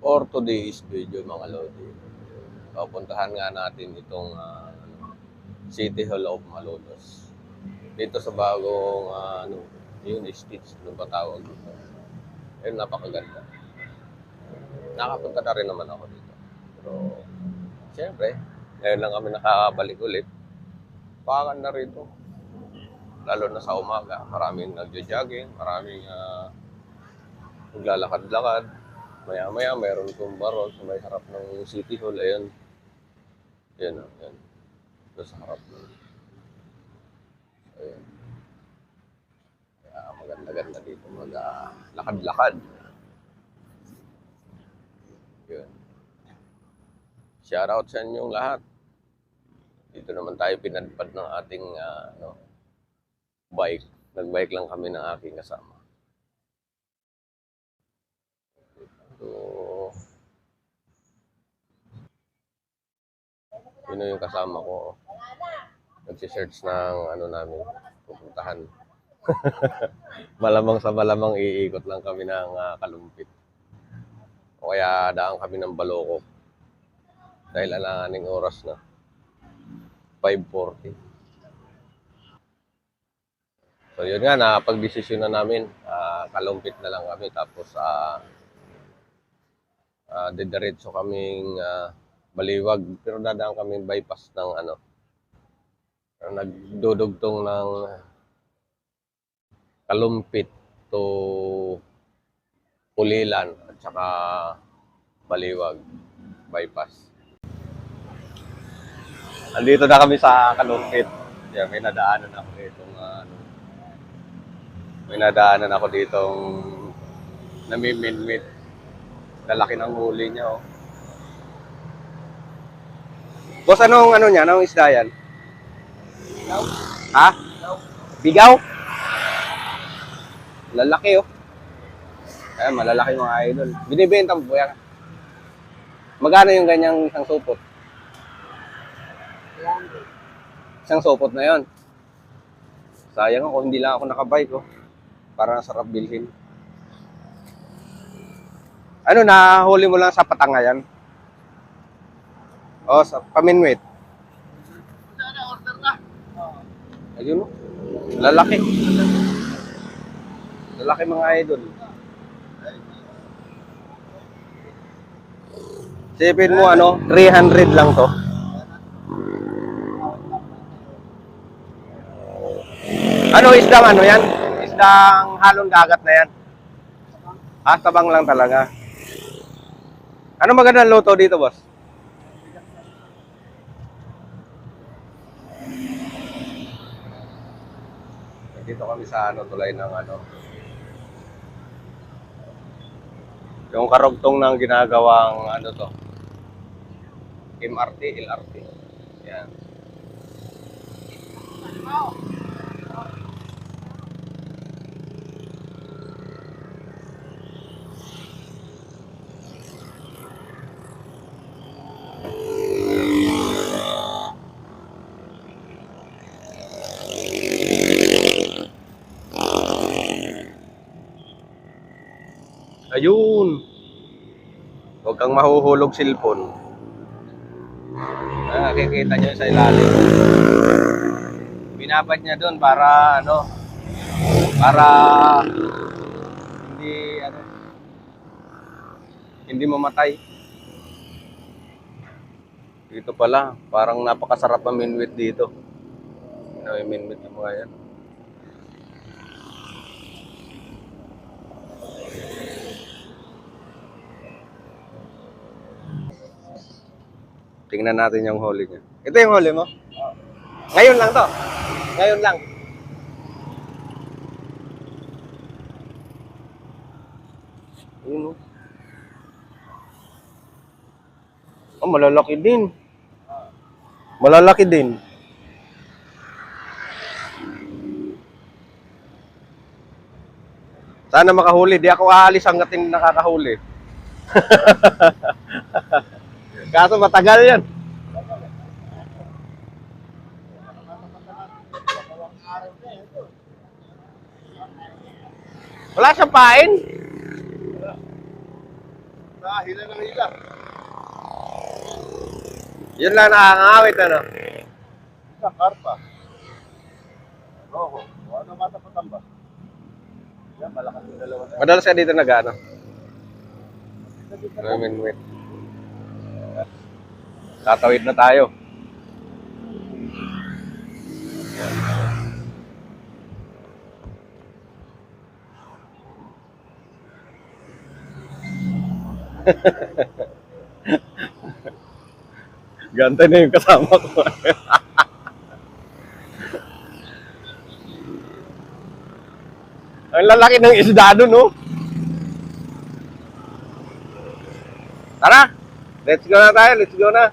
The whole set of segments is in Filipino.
or today's video mga lodi. Pupuntahan nga natin itong City Hall of Malolos. Dito sa bagong yung Stitch, ano ba tawag dito? Ayun, napakaganda. Nakapunta na rin naman ako dito. Pero, siyempre, ngayon lang kami nakabalik ulit. Pakan na rito. Lalo na sa umaga, maraming nagja-jogging, maraming naglalakad-lakad. Maya-maya, mayroon kong baron sa may harap ng City Hall. Ayan. Ayan, ayan. Ito sa harap. Ayan. Kaya maganda-ganda dito. Lakad-lakad. Ayan. Shoutout sa inyong lahat. Dito naman tayo pinadpad ng ating bike. Nag-bike lang kami ng aking kasama. So, yun yung kasama ko. Nagsisearch ng namin, pupuntahan. Malamang sa malamang iikot lang kami ng Kalumpit. O kaya daan kami ng Balokok. Dahil alanganing oras na. 5:40. So yun nga, napag-desisyon na namin. Kalumpit na lang kami. Tapos didiretso kaming Baliwag. Pero dadaan kaming bypass ng nagdudugtong ng Kalumpit to Pulilan at saka Baliwag bypass. Andito na kami sa Kalumpit. Yeah, may nadaanan ako ditong namiminmit. Lalaki ng huli niya, oh. Boss, anong niya? Anong isda yan? Bigaw. Ha? Bigaw? Lalaki, oh. Ayan, malalaki mga idol. Binibenta mo po yan. Magkano yung ganyang isang supot? Isang supot na yon. Sayang ako, hindi lang ako nakabike, oh. Para sarap bilhin. Nahuli mo lang sa Patangayan? O, sa Paminwit? Order na. Ayun, oh. Lalaki. Lalaki mga idol. Sipin mo 300 lang to. Isdang yan? Isdang halong dagat na yan? Tabang lang talaga. Ano magandang luto dito, boss? Dito kami sa tulay ng yung karugtong ng ginagawang MRT, LRT. Yan. Ayun. Huwag kang mahuhulog cellphone. Nakikita nyo sa ilalim. Binabad niya doon para hindi mamatay. Dito pala, parang napakasarap ang minwit dito. Yung minwit ng mga yan. Tingnan natin yung huli niya. Ito yung huli mo? Ngayon lang to. Ngayon lang. Ayun, oh, malalaki din. Malalaki din. Sana makahuli. Di ako aalis hanggat hindi nakakahuli. Kaso matagal yan. Wala siyang pain. hila ng hila. Yun lang nakakangawit, ano? Isa, karpa. Roho. O ano matapatan ba? Yan, malakas yung dalawa na yan. Madalas ka dito nag-ano? Wait. Tatawid na tayo. Gantay na yung kasama ko. Ang lalaki ng isda doon, no? Tara! Let's go na tayo, let's go na.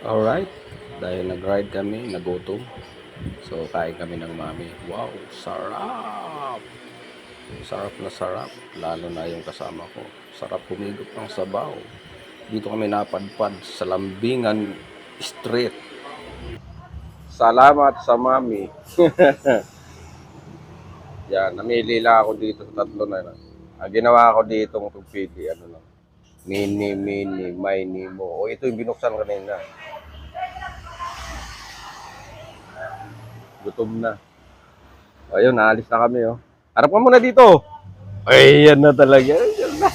Alright, dahil nag-ride kami, nagutom. So, kain kami ng mami. Wow, sarap! Sarap na sarap, lalo na yung kasama ko. Sarap humigop ng sabaw. Dito kami napadpad sa Lambingan Street. Salamat sa mami. Yan, namili lang ako dito sa tatlo na yun. Ginawa ko dito ng pagpili, ano na. Mini, mini mo. O, ito yung binuksan kanina. Gutom na. Ayun, naalis na kami, oh. Harap ka muna dito. Ay, yan na talaga. Yan na.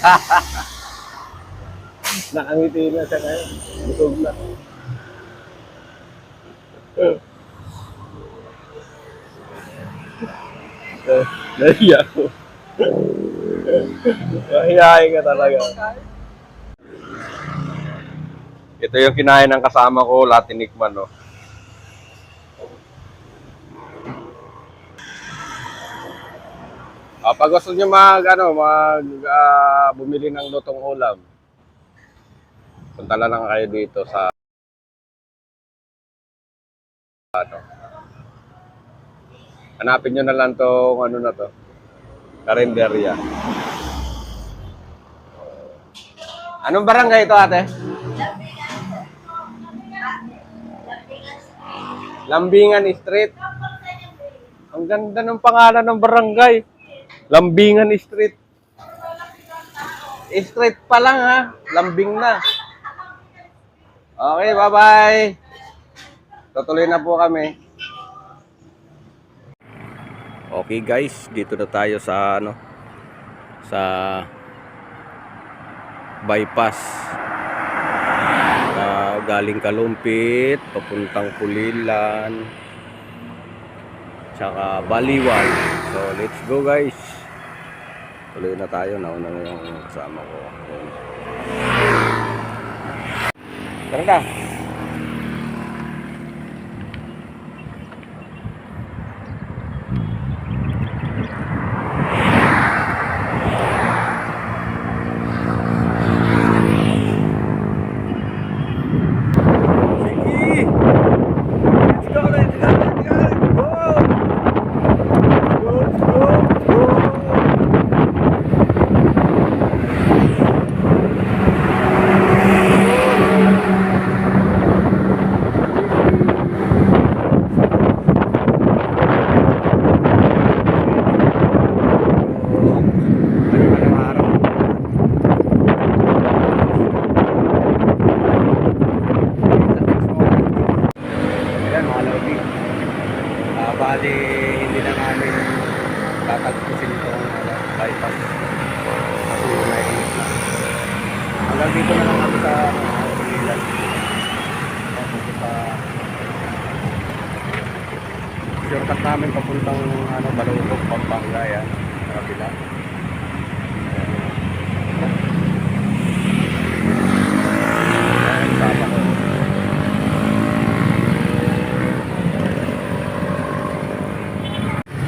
Nakangiti na siya ngayon. Gutom na. Nahiya ko. Mahihayin ka talaga. Ito yung kinain ng kasama ko, lahat tinikman, no. Pag gusto nyo bumili ng lutong ulam, punta lang kayo dito sa hanapin nyo na lang tong ano na to, Karinderya. Anong barangay ito, ate? Lambingan Street. Ang ganda ng pangalan ng barangay. Lambingan Street. Street pa lang, ha. Lambing na. Okay, bye-bye. Tutuloy na po kami. Okay guys, dito na tayo sa sa bypass. Galing Kalumpit, papuntang Pulilan, tsaka Baliwal. So let's go guys. Tuloy na tayo, nauna na yung kasama ko. Tara na. tatagpusin itong bypass. Kasi naiinit na. Hanggang dito na lang kami sa Pililan. Dito sa shortcut namin papuntang Balulog, Pampanga yan. Sa kabila. Ayan, tama ko.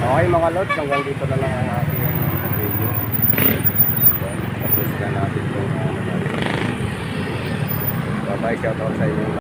Okay mga lods, hanggang dito na lang ang ating video. Ayan, tapos na natin itong bye bye, shout out sa inyo.